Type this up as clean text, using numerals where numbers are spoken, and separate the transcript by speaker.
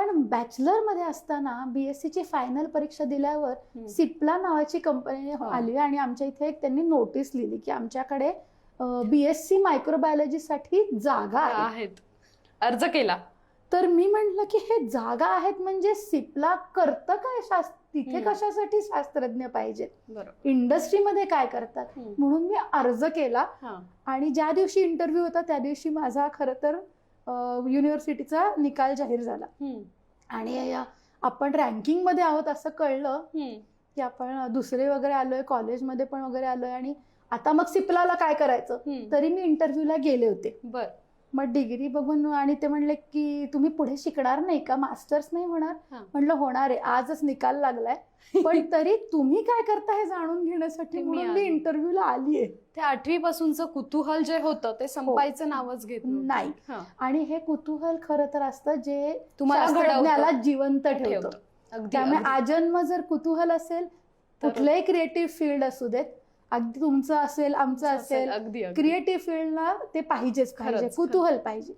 Speaker 1: पण बॅचलर मध्ये असताना बीएससी ची फायनल परीक्षा दिल्यावर सिप्ला नावाची कंपनी आली आणि आमच्या इथे एक त्यांनी नोटीस लिहिली की आमच्याकडे बीएससी मायक्रोबायोलॉजी साठी जागा आहेत.
Speaker 2: अर्ज केला.
Speaker 1: तर मी म्हंटल की हे जागा आहेत म्हणजे सिप्ला करतं काय, तिथे कशासाठी शास्त्रज्ञ पाहिजेत, इंडस्ट्रीमध्ये काय करतात, म्हणून मी अर्ज केला. आणि ज्या दिवशी इंटरव्ह्यू होता त्या दिवशी माझा खरं तर युनिव्हर्सिटीचा निकाल जाहीर झाला आणि आपण रँकिंग मध्ये आहोत असं कळलं की आपण दुसरे वगैरे आलोय, कॉलेजमध्ये पण वगैरे आलोय आणि आता मग सिप्लाला काय करायचं. तरी मी इंटरव्ह्यूला गेले होते. मग डिग्री बघून आणि ते म्हणले की तुम्ही पुढे शिकणार नाही का, मास्टर्स नाही होणार. म्हणलं होणार आहे, आजच निकाल लागलाय, पण तरी तुम्ही काय करता हे जाणून घेण्यासाठी म्हणून मी इंटरव्ह्यूला आलीये.
Speaker 2: ते 8वी पासूनचं कुतूहल जे होतं ते संपायचं नावच घेत
Speaker 1: नाही. आणि हे कुतूहल खरं तर असतं जे
Speaker 2: तुम्हाला
Speaker 1: जिवंत ठेवतं. त्यामुळे आजन्म जर कुतूहल असेल, कुठलंही क्रिएटिव्ह फील्ड असू देत, अगदी तुमचं असेल आमचं असेल, क्रिएटिव्ह फील्डला ते पाहिजेच, कुतूहल पाहिजे.